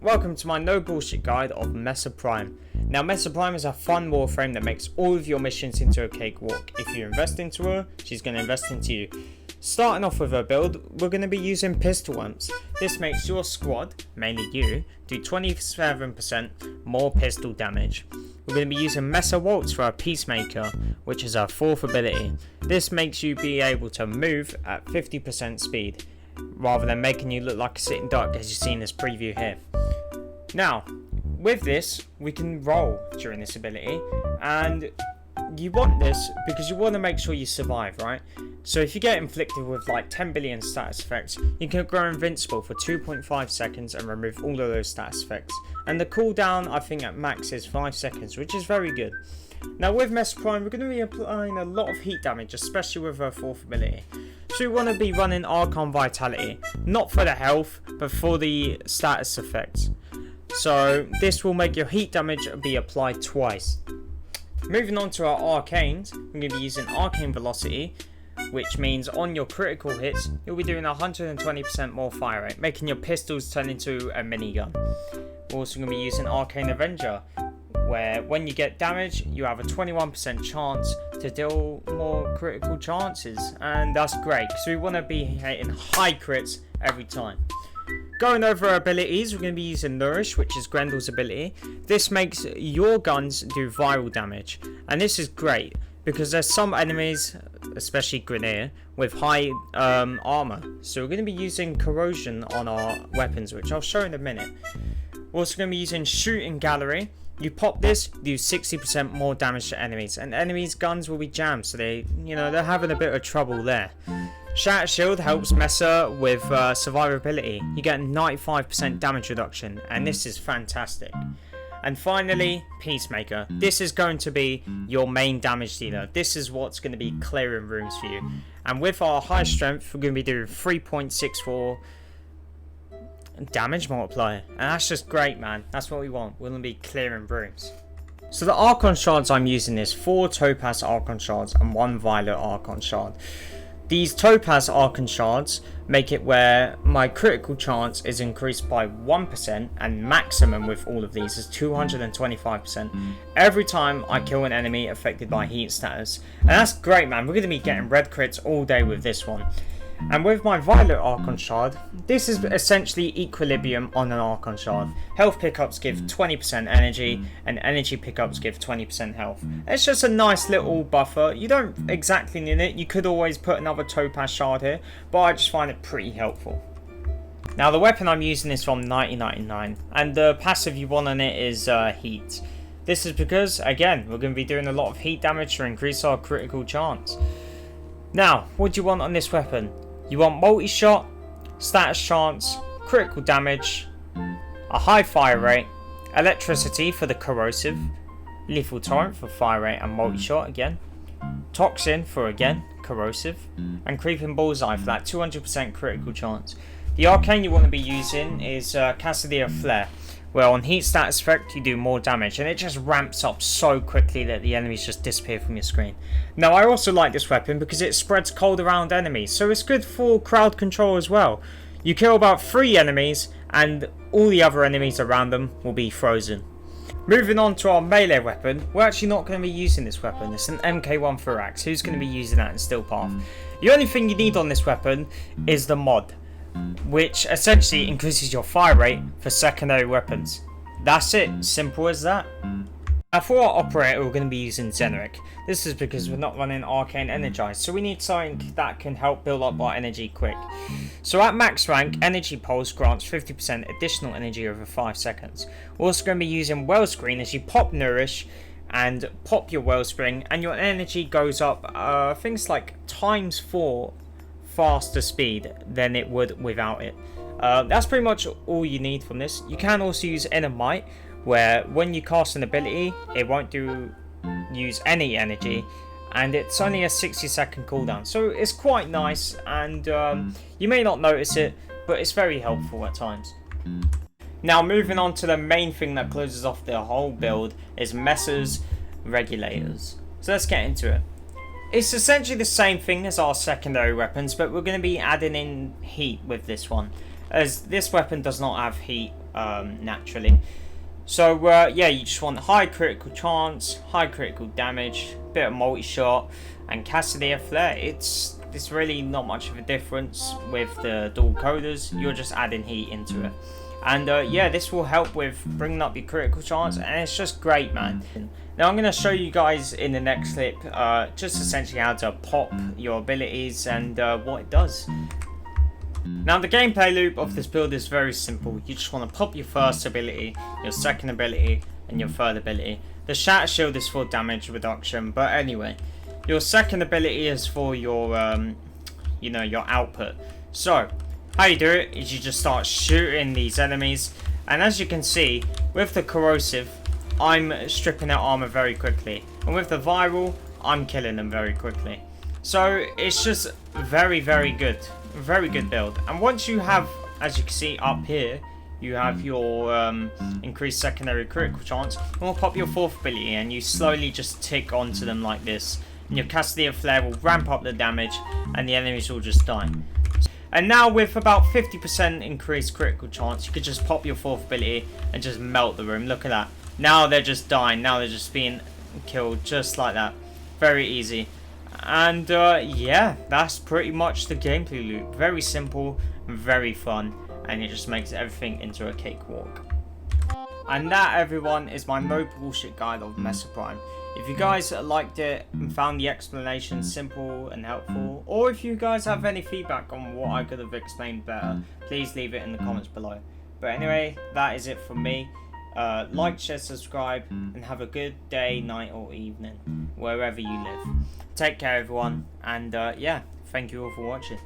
Welcome to my no bullshit guide of Mesa Prime. Now Mesa Prime is a fun warframe that makes all of your missions into a cakewalk. If you invest into her, she's going to invest into you. Starting off with her build, we're going to be using pistol amps. This makes your squad, mainly you, do 27% more pistol damage. We're going to be using Mesa Waltz for our Peacemaker, which is our 4th ability. This makes you be able to move at 50% speed, rather than making you look like a sitting duck as you see in this preview here. Now, with this, we can roll during this ability, and you want this because you want to make sure you survive, right? So if you get inflicted with like 10 billion status effects, you can grow invincible for 2.5 seconds and remove all of those status effects. And the cooldown, I think at max is 5 seconds, which is very good. Now with Mesa Prime, we're going to be applying a lot of heat damage, especially with her 4th ability. So we want to be running Archon Vitality, not for the health, but for the status effects. So this will make your heat damage be applied twice. Moving on to our arcanes, we're going to be using Arcane Velocity, which means on your critical hits, you'll be doing 120% more fire rate, making your pistols turn into a minigun. We're also going to be using Arcane Avenger, where when you get damage, you have a 21% chance to deal more critical chances, and that's great, so we want to be hitting high crits every time. Going over our abilities, we're going to be using Nourish, which is Grendel's ability. This makes your guns do viral damage, and this is great because there's some enemies, especially Grenadier, with high armor. So we're going to be using Corrosion on our weapons, which I'll show in a minute. We're also going to be using Shooting Gallery. You pop this, do 60% more damage to enemies, and enemies' guns will be jammed, so they're having a bit of trouble there. Shatter Shield helps Mesa with survivability. You get 95% damage reduction, and this is fantastic. And finally, Peacemaker. This is going to be your main damage dealer. This is what's going to be clearing rooms for you. And with our high strength, we're going to be doing 3.64 damage multiplier, and that's just great, man. That's what we want. We're going to be clearing rooms. So the Archon Shards I'm using is 4 Topaz Archon Shards and 1 Violet Archon Shard. These Topaz Archon Shards make it where my critical chance is increased by 1%, and maximum with all of these is 225% every time I kill an enemy affected by heat status. And that's great, man. We're going to be getting red crits all day with this one. And with my Violet Archon Shard, this is essentially equilibrium on an Archon Shard. Health pickups give 20% energy, and energy pickups give 20% health. It's just a nice little buffer. You don't exactly need it. You could always put another Topaz Shard here, but I just find it pretty helpful. Now the weapon I'm using is from 1999, and the passive you want on it is Heat. This is because, again, we're going to be doing a lot of heat damage to increase our critical chance. Now, what do you want on this weapon? You want multi-shot, status chance, critical damage, a high fire rate, electricity for the corrosive, lethal torrent for fire rate and multi-shot again, toxin for again corrosive, and creeping bullseye for that 200% critical chance. The arcane you want to be using is Cassadia Flare, where on heat status effect you do more damage, and it just ramps up so quickly that the enemies just disappear from your screen. Now I also like this weapon because it spreads cold around enemies, so it's good for crowd control as well. You kill about 3 enemies and all the other enemies around them will be frozen. Moving on to our melee weapon, we're actually not going to be using this weapon. It's an MK1 Thorax. Who's going to be using that in Steel Path? The only thing you need on this weapon is the mod, which essentially increases your fire rate for secondary weapons. That's it, simple as that. Now for our operator, we're going to be using Zeneric. This is because we're not running Arcane Energized, so we need something that can help build up our energy quick. So at max rank, Energy Pulse grants 50% additional energy over 5 seconds. We're also going to be using Wellscreen as you pop Nourish and pop your Wellspring, and your energy goes up things like ×4 faster speed than it would without it. That's pretty much all you need from this. You can also use Inner Might, where when you cast an ability it won't use any energy, and it's only a 60-second cooldown, so it's quite nice, and you may not notice it, but it's very helpful at times. Now moving on to the main thing that closes off the whole build is Mesa's Regulators. So let's get into it. It's essentially the same thing as our secondary weapons, but we're going to be adding in heat with this one, as this weapon does not have heat naturally. So yeah, you just want high critical chance, high critical damage, bit of multi-shot, and Cassidy Flare. It's really not much of a difference with the dual coders. You're just adding heat into it, and yeah, this will help with bringing up your critical chance, and it's just great, man. Now I'm going to show you guys in the next clip just essentially how to pop your abilities and what it does. Now the gameplay loop of this build is very simple. You just want to pop your first ability, your second ability, and your third ability. The Shatter Shield is for damage reduction, but anyway, your second ability is for your, you know, your output. So how you do it is you just start shooting these enemies, and as you can see, with the corrosive, I'm stripping their armor very quickly, and with the viral, I'm killing them very quickly. So it's just very good. Very good build. And once you have, as you can see up here, you have your increased secondary critical chance, you will pop your fourth ability and you slowly just tick onto them like this, and your Cassidy Flare will ramp up the damage and the enemies will just die. And now with about 50% increased critical chance, you could just pop your fourth ability and just melt the room. Look at that. Now they're just dying. Now they're just being killed just like that. Very easy. And yeah, that's pretty much the gameplay loop. Very simple, very fun, and it just makes everything into a cakewalk. And that, everyone, is my no bullshit guide of Mesa Prime. If you guys liked it and found the explanation simple and helpful, or if you guys have any feedback on what I could have explained better, please leave it in the comments below. But anyway, that is it from me. Like, share, subscribe, and have a good day, night, or evening, wherever you live. Take care, everyone, and yeah, thank you all for watching.